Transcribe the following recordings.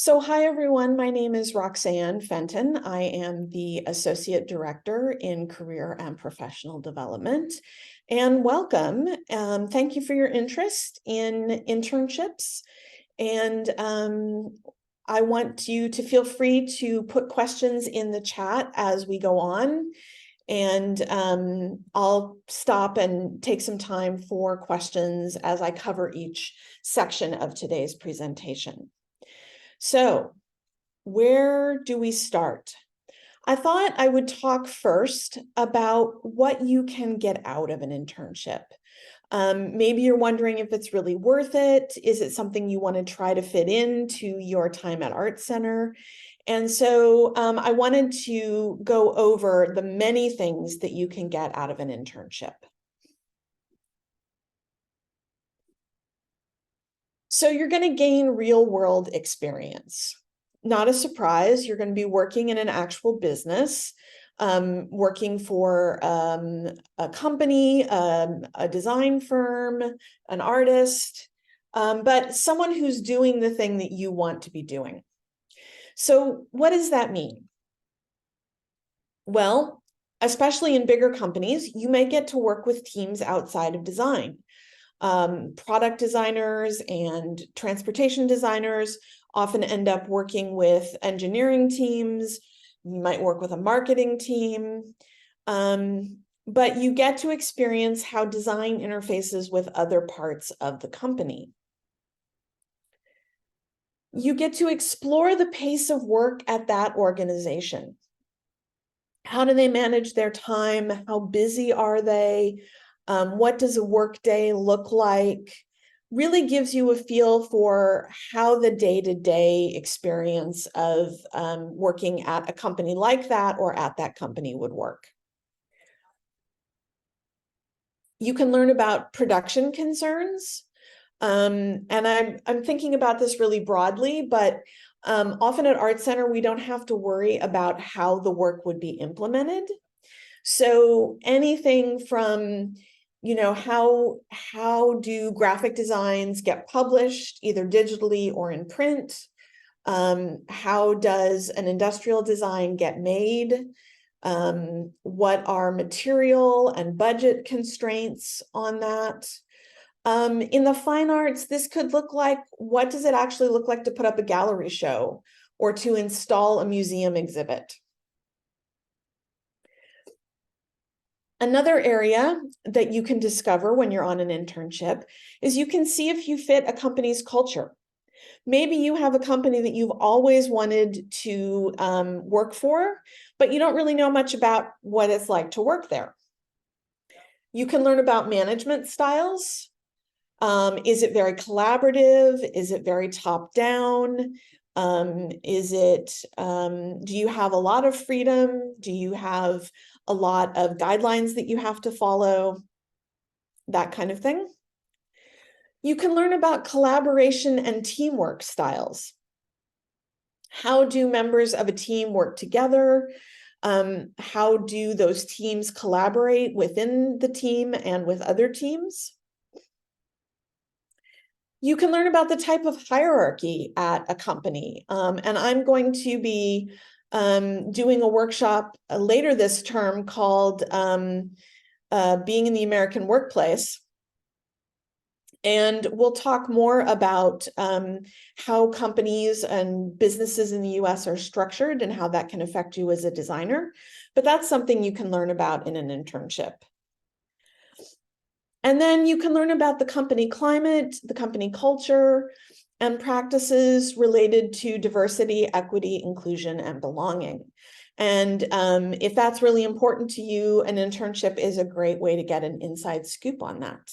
Hi everyone, my name is Roxanne Fenton. I am the Associate Director in Career and Professional Development. And welcome. Thank you for your interest in internships. And I want you to feel free to put questions in the chat as we go on. And I'll stop and take some time for questions as I cover each section of today's presentation. So, where do we start? I thought I would talk first about what you can get out of an internship. Maybe you're wondering if it's really worth it. Is it something you want to try to fit into your time at Art Center? And so I wanted to go over the many things that you can get out of an internship. So you're going to gain real world experience. Not a surprise, you're going to be working in an actual business, working for a company, a design firm, an artist, but someone who's doing the thing that you want to be doing. So what does that mean? Well, especially in bigger companies, you may get to work with teams outside of design. Product designers and transportation designers often end up working with engineering teams. You might work with a marketing team, but you get to experience how design interfaces with other parts of the company. You get to explore the pace of work at that organization. How do they manage their time? How busy are they? What does a work day look like? Really gives you a feel for how the day-to-day experience of working at a company like that or at that company would work. You can learn about production concerns. And I'm thinking about this really broadly, but often at Art Center, we don't have to worry about how the work would be implemented. So anything from, how do graphic designs get published, either digitally or in print? How does an industrial design get made? What are material and budget constraints on that? In the fine arts, this could look like, what does it actually look like to put up a gallery show or to install a museum exhibit? Another area that you can discover when you're on an internship is you can see if you fit a company's culture. Maybe you have a company that you've always wanted to work for, but you don't really know much about what it's like to work there. You can learn about management styles. Is it very collaborative? Is it very top-down? Do you have a lot of freedom? Do you have a lot of guidelines that you have to follow? That kind of thing. You can learn about collaboration and teamwork styles. How do members of a team work together? How do those teams collaborate within the team and with other teams? You can learn about the type of hierarchy at a company. And I'm going to be doing a workshop later this term called Being in the American Workplace. And we'll talk more about how companies and businesses in the US are structured and how that can affect you as a designer. But that's something you can learn about in an internship. And then you can learn about the company climate, the company culture, and practices related to diversity, equity, inclusion, and belonging. And if that's really important to you, an internship is a great way to get an inside scoop on that.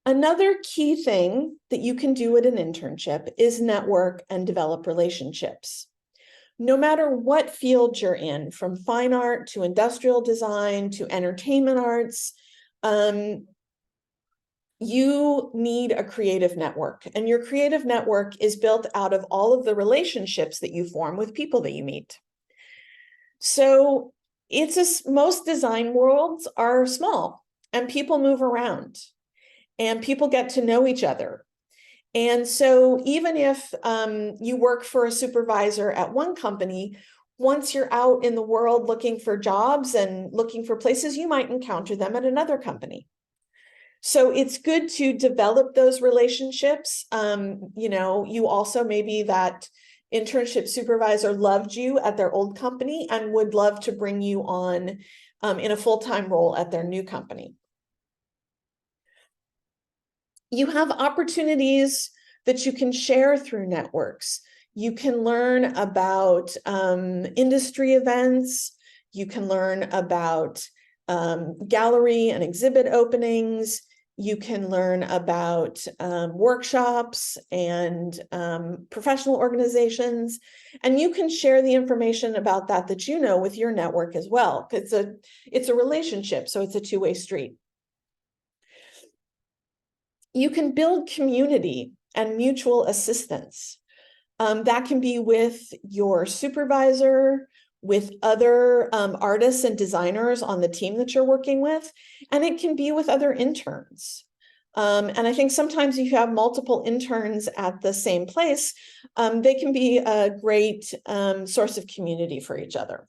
Another key thing that you can do at an internship is network and develop relationships. No matter what field you're in, from fine art to industrial design to entertainment arts, you need a creative network. And your creative network is built out of all of the relationships that you form with people that you meet. So most design worlds are small and people move around and people get to know each other. And so even if you work for a supervisor at one company, once you're out in the world looking for jobs and looking for places, you might encounter them at another company. So it's good to develop those relationships. You also, maybe that internship supervisor loved you at their old company and would love to bring you on in a full-time role at their new company. You have opportunities that you can share through networks. You can learn about industry events. You can learn about gallery and exhibit openings. You can learn about workshops and professional organizations, and you can share the information about that you know with your network as well. It's a relationship, so it's a two-way street. You can build community and mutual assistance. That can be with your supervisor, with other artists and designers on the team that you're working with, and it can be with other interns. And I think sometimes if you have multiple interns at the same place, they can be a great source of community for each other.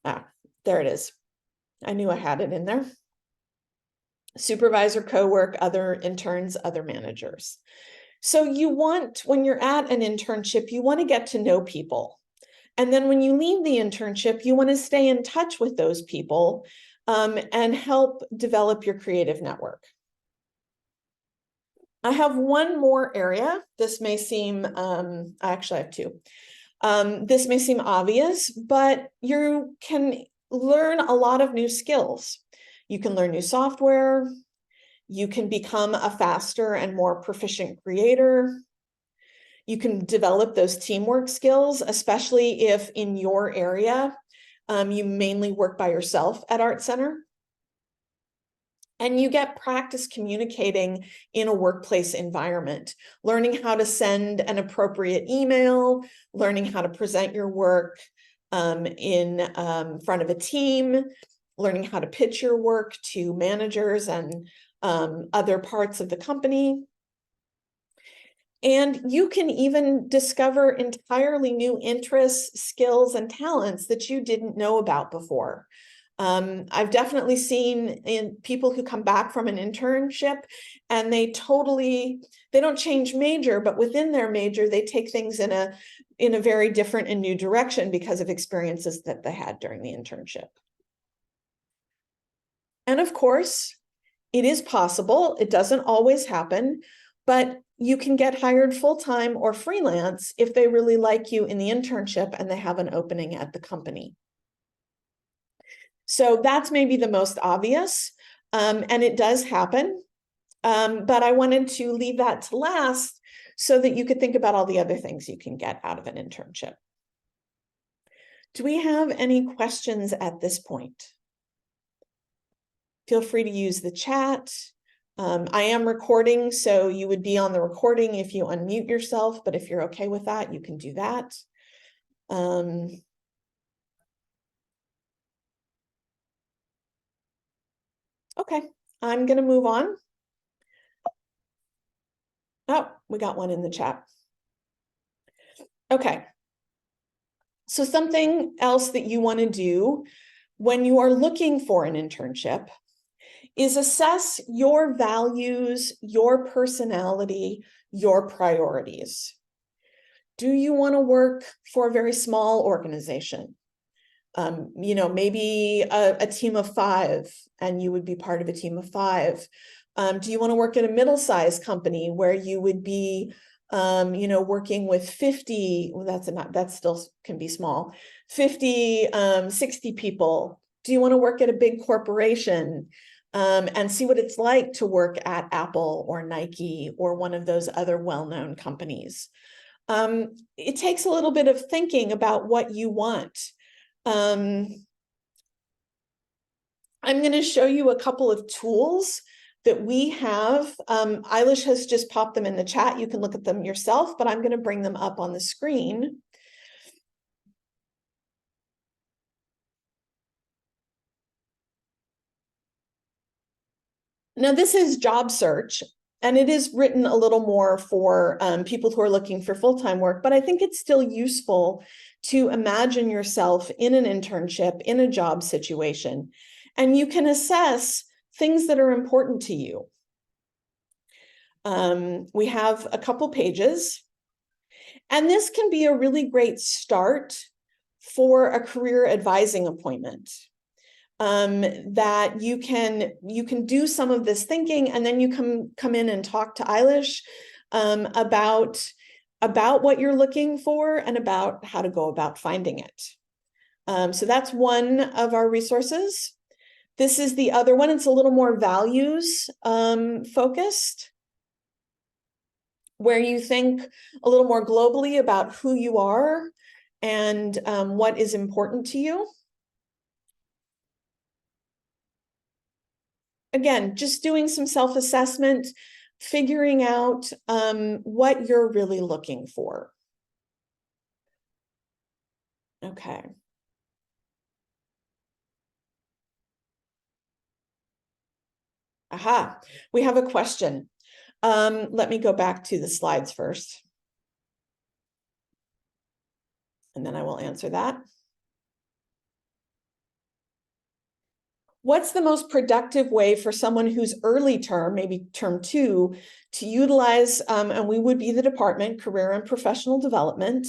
There it is. I knew I had it in there. Supervisor, co-work, other interns, other managers. So you want, when you're at an internship, you want to get to know people. And then when you leave the internship, you want to stay in touch with those people and help develop your creative network. I have one more area. This may seem, I actually have two. This may seem obvious, but you can learn a lot of new skills. You can learn new software. You can become a faster and more proficient creator. You can develop those teamwork skills, especially if in your area, you mainly work by yourself at Art Center. And you get practice communicating in a workplace environment, learning how to send an appropriate email, learning how to present your work in front of a team, learning how to pitch your work to managers and other parts of the company. And you can even discover entirely new interests, skills, and talents that you didn't know about before. I've definitely seen in people who come back from an internship and they don't change major, but within their major, they take things in a very different and new direction because of experiences that they had during the internship. And of course, it is possible, it doesn't always happen, but you can get hired full-time or freelance if they really like you in the internship and they have an opening at the company. So that's maybe the most obvious, and it does happen, but I wanted to leave that to last so that you could think about all the other things you can get out of an internship. Do we have any questions at this point? Feel free to use the chat. I am recording, so you would be on the recording if you unmute yourself, but if you're okay with that, you can do that. Okay, I'm going to move on. Oh, we got one in the chat. Okay. So something else that you want to do when you are looking for an internship is assess your values, your personality, your priorities. Do you want to work for a very small organization? Maybe a team of 5, and you would be part of a team of 5. Do you want to work at a middle-sized company where you would be, working with 50, well, that still can be small, 50, 60 people? Do you want to work at a big corporation and see what it's like to work at Apple or Nike or one of those other well-known companies? It takes a little bit of thinking about what you want. I'm going to show you a couple of tools that we have. Eilish has just popped them in the chat. You can look at them yourself, but I'm going to bring them up on the screen. Now, this is job search, And it is written a little more for people who are looking for full-time work, but I think it's still useful to imagine yourself in an internship, in a job situation, and you can assess things that are important to you. We have a couple pages, and this can be a really great start for a career advising appointment. That you can do some of this thinking, and then you come in and talk to Eilish about what you're looking for and about how to go about finding it. So that's one of our resources. This is the other one. It's a little more values focused, where you think a little more globally about who you are and what is important to you. Again, just doing some self-assessment, figuring out what you're really looking for. Okay. Aha, we have a question. Let me go back to the slides first, and then I will answer that. What's the most productive way for someone who's early term, maybe term 2, to utilize, and we would be the department, Career and Professional Development,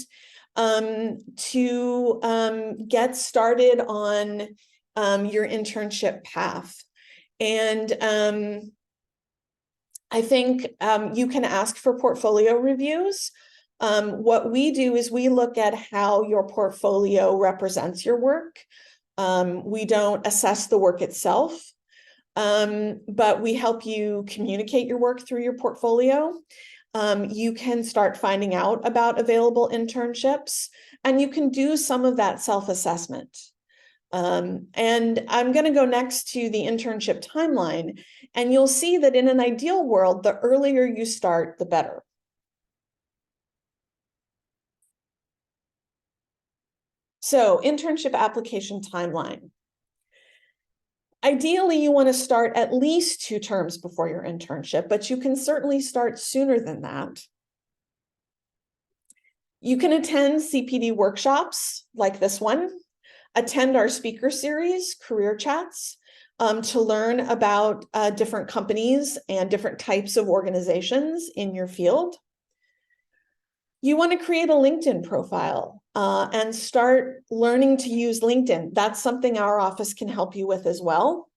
to get started on your internship path? And I think you can ask for portfolio reviews. What we do is we look at how your portfolio represents your work. We don't assess the work itself, but we help you communicate your work through your portfolio. You can start finding out about available internships, and you can do some of that self-assessment. And I'm going to go next to the internship timeline, and you'll see that in an ideal world, the earlier you start, the better. So, internship application timeline. Ideally, you want to start at least 2 terms before your internship, but you can certainly start sooner than that. You can attend CPD workshops like this one, attend our speaker series, Career Chats, to learn about different companies and different types of organizations in your field. You want to create a LinkedIn profile and start learning to use LinkedIn. That's something our office can help you with as well.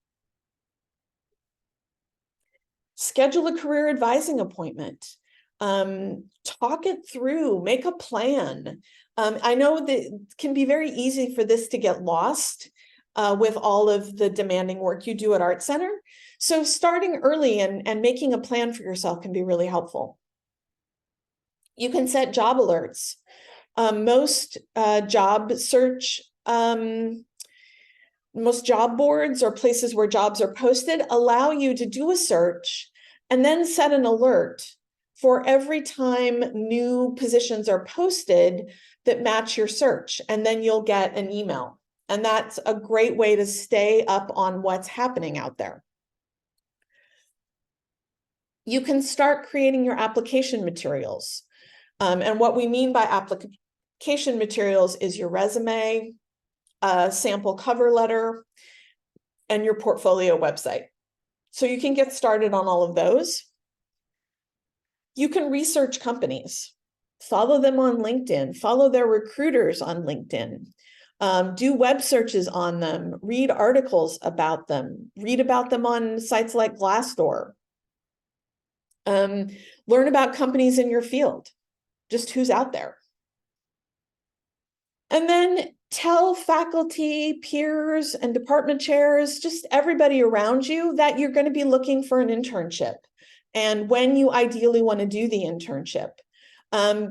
Schedule a career advising appointment. Talk it through, make a plan. I know that it can be very easy for this to get lost with all of the demanding work you do at Art Center. So starting early and making a plan for yourself can be really helpful. You can set job alerts. Most job boards or places where jobs are posted allow you to do a search and then set an alert for every time new positions are posted that match your search, and then you'll get an email. And that's a great way to stay up on what's happening out there. You can start creating your application materials. And what we mean by application materials is your resume, a sample cover letter, and your portfolio website. So you can get started on all of those. You can research companies, follow them on LinkedIn, follow their recruiters on LinkedIn, do web searches on them, read articles about them, read about them on sites like Glassdoor. Learn about companies in your field, just who's out there. And then tell faculty, peers, and department chairs, just everybody around you, that you're going to be looking for an internship and when you ideally want to do the internship.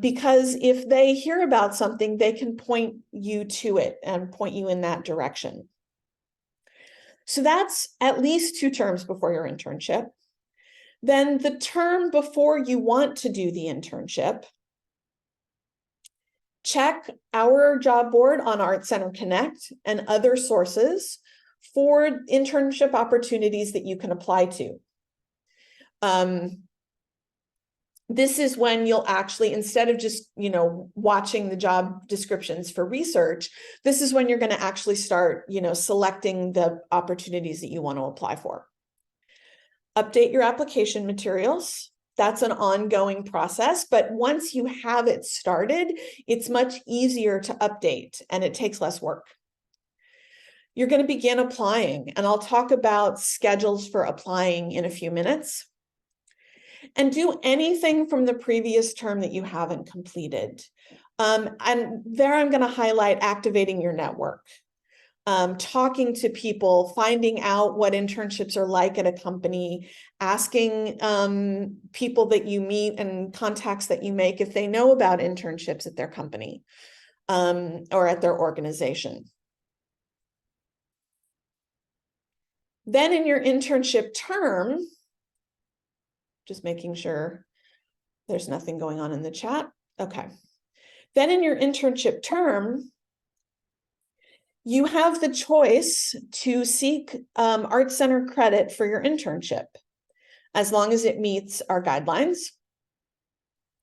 Because if they hear about something, they can point you to it and point you in that direction. So that's at least 2 terms before your internship. Then the term before you want to do the internship, check our job board on Art Center Connect and other sources for internship opportunities that you can apply to. this is when you'll actually, instead of just, watching the job descriptions for research, this is when you're going to actually start, selecting the opportunities that you want to apply for. Update your application materials. That's an ongoing process, but once you have it started, it's much easier to update and it takes less work. You're going to begin applying, and I'll talk about schedules for applying in a few minutes. And do anything from the previous term that you haven't completed. And there I'm going to highlight activating your network, talking to people, finding out what internships are like at a company, asking people that you meet and contacts that you make if they know about internships at their company or at their organization. Then in your internship term, just making sure there's nothing going on in the chat. Okay. Then in your internship term, you have the choice to seek Art Center credit for your internship, as long as it meets our guidelines.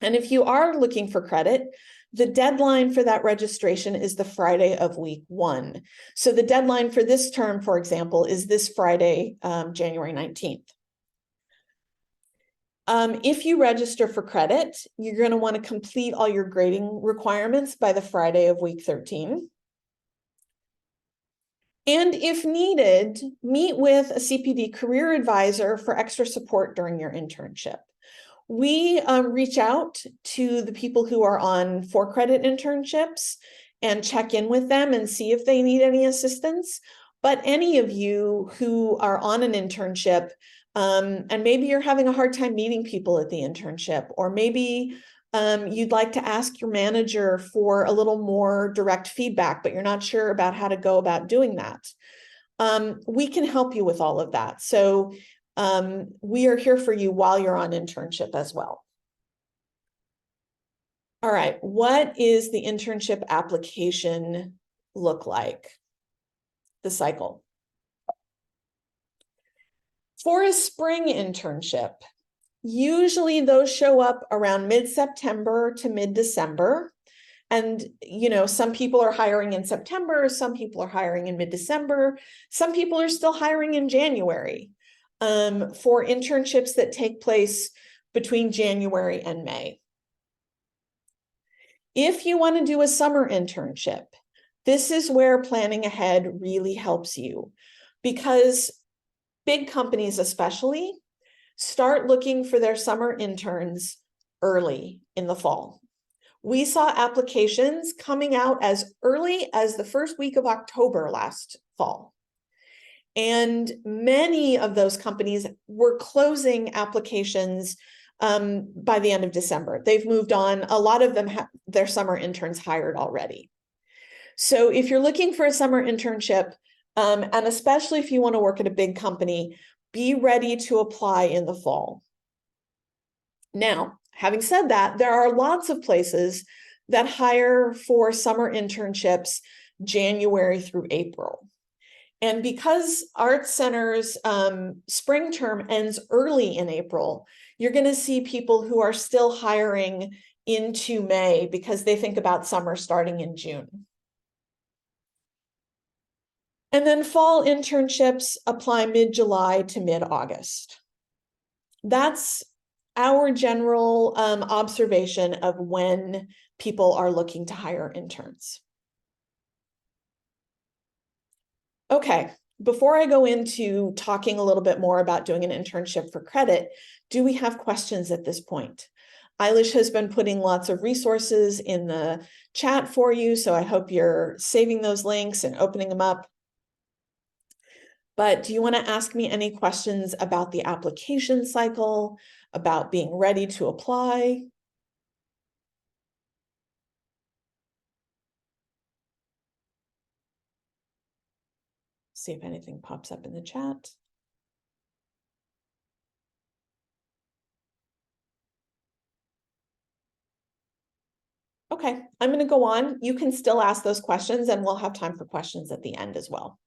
And if you are looking for credit, the deadline for that registration is the Friday of week 1. So the deadline for this term, for example, is this Friday, January 19th. If you register for credit, you're going to want to complete all your grading requirements by the Friday of week 13. And if needed, meet with a CPD career advisor for extra support during your internship. We reach out to the people who are on for-credit internships and check in with them and see if they need any assistance. But any of you who are on an internship, and maybe you're having a hard time meeting people at the internship, or maybe you'd like to ask your manager for a little more direct feedback, but you're not sure about how to go about doing that. We can help you with all of that. So we are here for you while you're on internship as well. All right, what is the internship application look like? The cycle. For a spring internship, usually those show up around mid-September to mid-December. And, some people are hiring in September, some people are hiring in mid-December, some people are still hiring in January for internships that take place between January and May. If you want to do a summer internship, this is where planning ahead really helps you, because big companies especially start looking for their summer interns early in the fall. We saw applications coming out as early as the first week of October last fall. And many of those companies were closing applications by the end of December. They've moved on. A lot of them have their summer interns hired already. So if you're looking for a summer internship, and especially if you want to work at a big company, be ready to apply in the fall. Now, having said that, there are lots of places that hire for summer internships January through April. And because Art Center's spring term ends early in April, you're going to see people who are still hiring into May because they think about summer starting in June. And then fall internships apply mid-July to mid-August. That's our general observation of when people are looking to hire interns. Okay, before I go into talking a little bit more about doing an internship for credit, do we have questions at this point? Eilish has been putting lots of resources in the chat for you, so I hope you're saving those links and opening them up. But do you want to ask me any questions about the application cycle, about being ready to apply? See if anything pops up in the chat. Okay, I'm going to go on. You can still ask those questions and we'll have time for questions at the end as well.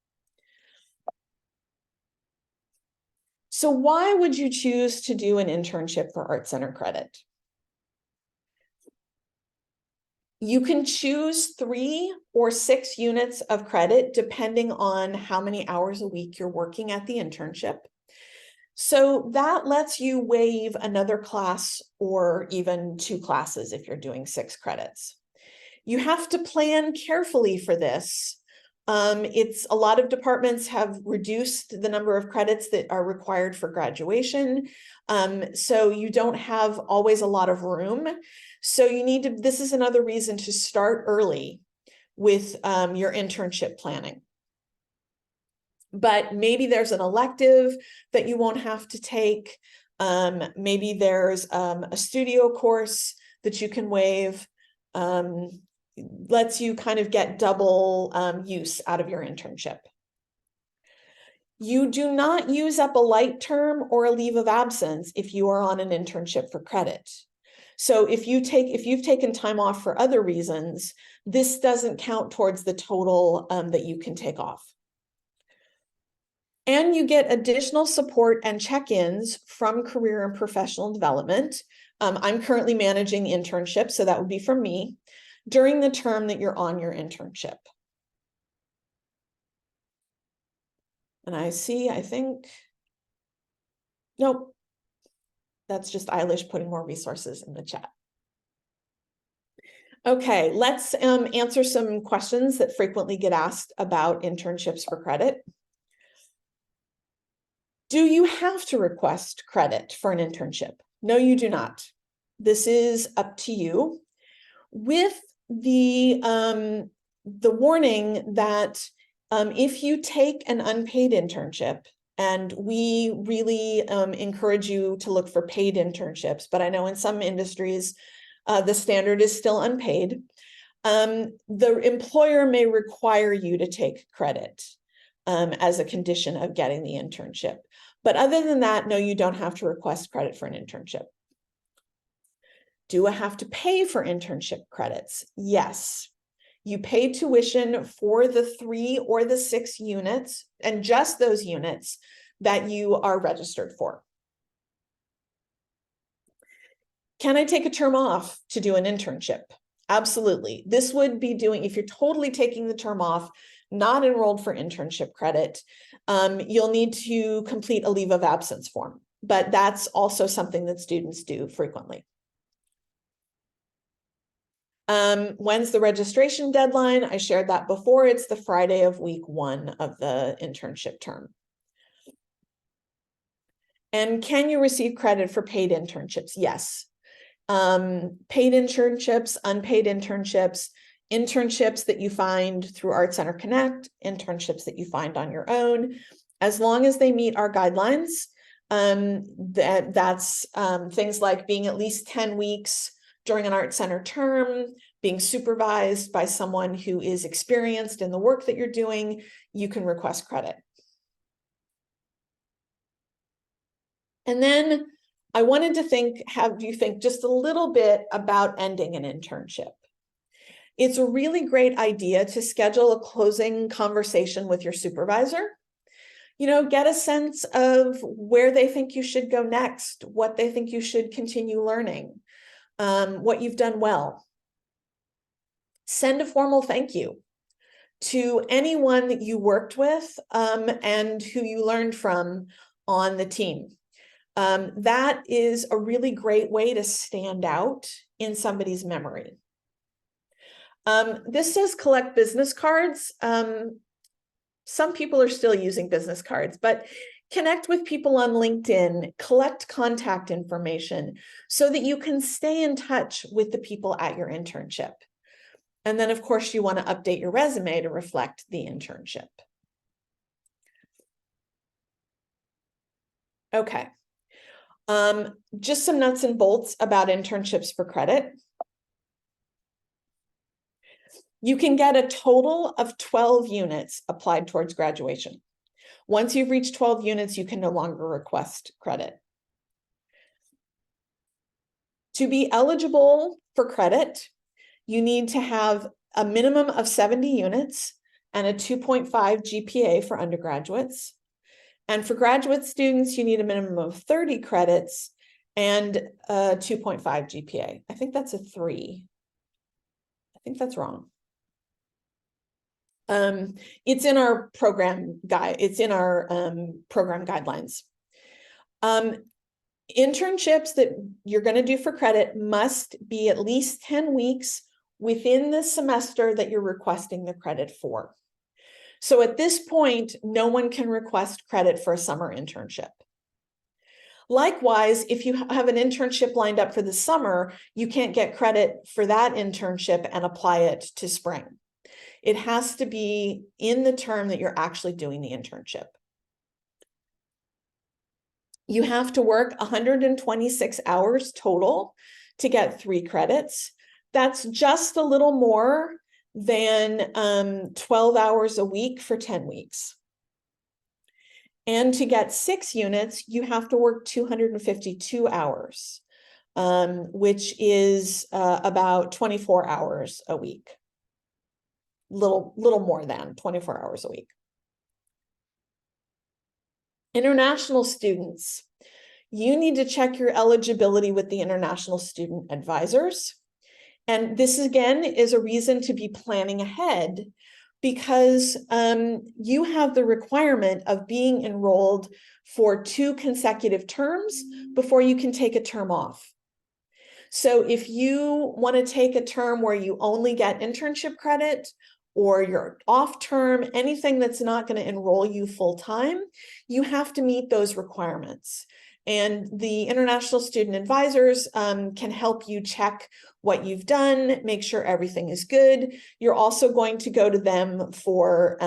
So why would you choose to do an internship for Art Center credit? You can choose 3 or 6 units of credit depending on how many hours a week you're working at the internship. So that lets you waive another class or even 2 classes if you're doing 6 credits. You have to plan carefully for this. A lot of departments have reduced the number of credits that are required for graduation. So you don't have always a lot of room. So this is another reason to start early with your internship planning. But maybe there's an elective that you won't have to take. Maybe there's a studio course that you can waive. Lets you kind of get double use out of your internship. You do not use up a light term or a leave of absence if you are on an internship for credit. So if you've taken time off for other reasons, this doesn't count towards the total that you can take off. And you get additional support and check-ins from career and professional development. I'm currently managing internships, so that would be from me, during the term that you're on your internship. And I think, nope, that's just Eilish putting more resources in the chat. Okay, let's answer some questions that frequently get asked about internships for credit. Do you have to request credit for an internship? No, you do not. This is up to you, with the warning that if you take an unpaid internship, and we really encourage you to look for paid internships, but I know in some industries, the standard is still unpaid. The employer may require you to take credit as a condition of getting the internship. But other than that, no, you don't have to request credit for an internship. Do I have to pay for internship credits? Yes. You pay tuition for the 3 or the 6 units, and just those units that you are registered for. Can I take a term off to do an internship? Absolutely. This would be doing, if you're totally taking the term off, not enrolled for internship credit, you'll need to complete a leave of absence form, but that's also something that students do frequently. When's the registration deadline? I shared that before. It's the Friday of week 1 of the internship term. And can you receive credit for paid internships? Yes. Paid internships, unpaid internships, internships that you find through Art Center Connect, internships that you find on your own, as long as they meet our guidelines. That's things like being at least 10 weeks during an Art Center term, being supervised by someone who is experienced in the work that you're doing, you can request credit. And then I wanted to have you think just a little bit about ending an internship. It's a really great idea to schedule a closing conversation with your supervisor. Get a sense of where they think you should go next, what they think you should continue learning, what you've done well. Send a formal thank you to anyone that you worked with and who you learned from on the team. That is a really great way to stand out in somebody's memory. This says collect business cards. Some people are still using business cards, but connect with people on LinkedIn, collect contact information so that you can stay in touch with the people at your internship. And then, of course, you want to update your resume to reflect the internship. Okay. Just some nuts and bolts about internships for credit. You can get a total of 12 units applied towards graduation. Once you've reached 12 units, you can no longer request credit. To be eligible for credit, you need to have a minimum of 70 units and a 2.5 GPA for undergraduates. And for graduate students, you need a minimum of 30 credits and a 2.5 GPA. I think that's a 3. think that's wrong. It's in our program guide. It's in our program guidelines. Internships that you're going to do for credit must be at least 10 weeks within the semester that you're requesting the credit for. So at this point, no one can request credit for a summer internship. Likewise, if you have an internship lined up for the summer, you can't get credit for that internship and apply it to spring. It has to be in the term that you're actually doing the internship. You have to work 126 hours total to get 3 credits. That's just a little more than 12 hours a week for 10 weeks. And to get 6 units, you have to work 252 hours, which is about 24 hours a week. Little more than 24 hours a week. International students, you need to check your eligibility with the international student advisors. And this again is a reason to be planning ahead, because you have the requirement of being enrolled for 2 consecutive terms before you can take a term off. So if you want to take a term where you only get internship credit, or you're off term, anything that's not going to enroll you full time, you have to meet those requirements. And the international student advisors can help you check what you've done, make sure everything is good. You're also going to go to them for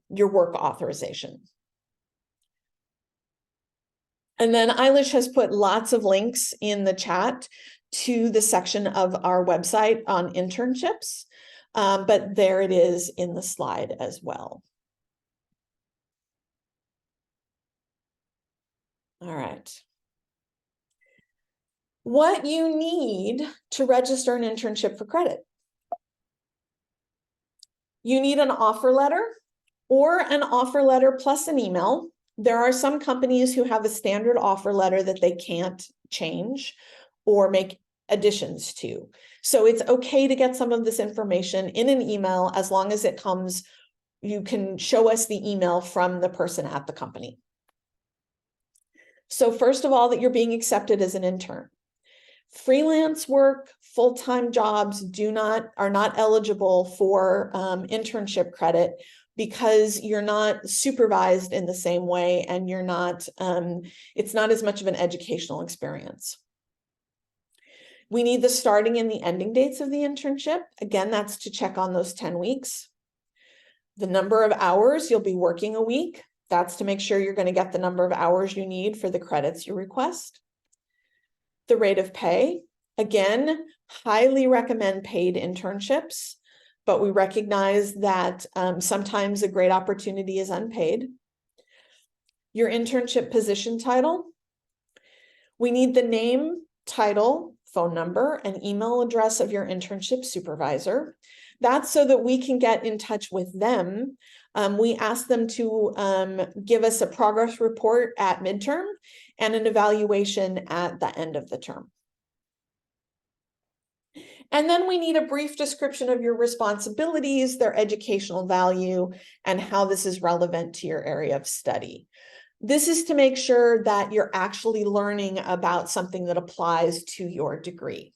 your work authorization. And then Eilish has put lots of links in the chat to the section of our website on internships. But there it is in the slide as well. All right. What you need to register an internship for credit. You need an offer letter or an offer letter plus an email. There are some companies who have a standard offer letter that they can't change or make additions to. So it's okay to get some of this information in an email as long as it comes, you can show us the email from the person at the company. So first of all, that you're being accepted as an intern. Freelance work, full-time jobs are not eligible for internship credit because you're not supervised in the same way, and you're not, it's not as much of an educational experience. We need the starting and the ending dates of the internship. Again, that's to check on those 10 weeks. The number of hours you'll be working a week. That's to make sure you're going to get the number of hours you need for the credits you request. The rate of pay. Again, highly recommend paid internships, but we recognize that sometimes a great opportunity is unpaid. Your internship position title. We need the name, title, phone number, and email address of your internship supervisor. That's so that we can get in touch with them. We ask them to give us a progress report at midterm and an evaluation at the end of the term. And then we need a brief description of your responsibilities, their educational value, and how this is relevant to your area of study. This is to make sure that you're actually learning about something that applies to your degree.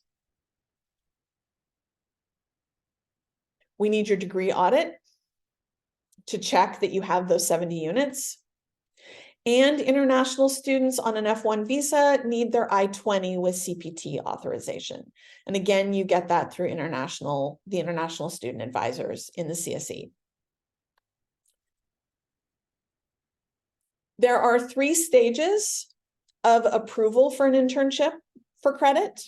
We need your degree audit to check that you have those 70 units. And international students on an F1 visa need their I-20 with CPT authorization. And again, you get that through the international student advisors in the CSE. There are 3 stages of approval for an internship for credit.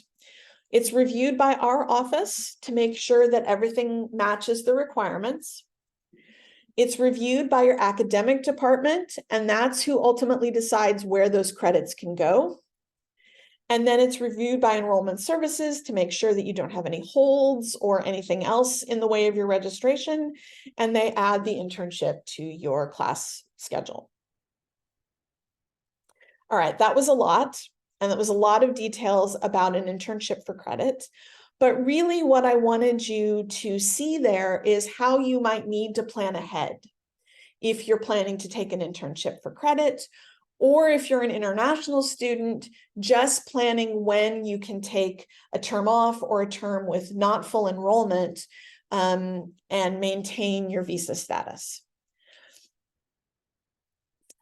It's reviewed by our office to make sure that everything matches the requirements. It's reviewed by your academic department, and that's who ultimately decides where those credits can go. And then it's reviewed by enrollment services to make sure that you don't have any holds or anything else in the way of your registration, and they add the internship to your class schedule. All right, that was a lot, and that was a lot of details about an internship for credit. But really what I wanted you to see there is how you might need to plan ahead if you're planning to take an internship for credit, or if you're an international student, just planning when you can take a term off or a term with not full enrollment and maintain your visa status.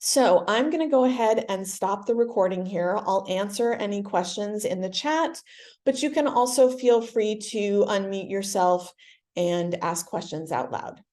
So I'm going to go ahead and stop the recording here. I'll answer any questions in the chat, but you can also feel free to unmute yourself and ask questions out loud.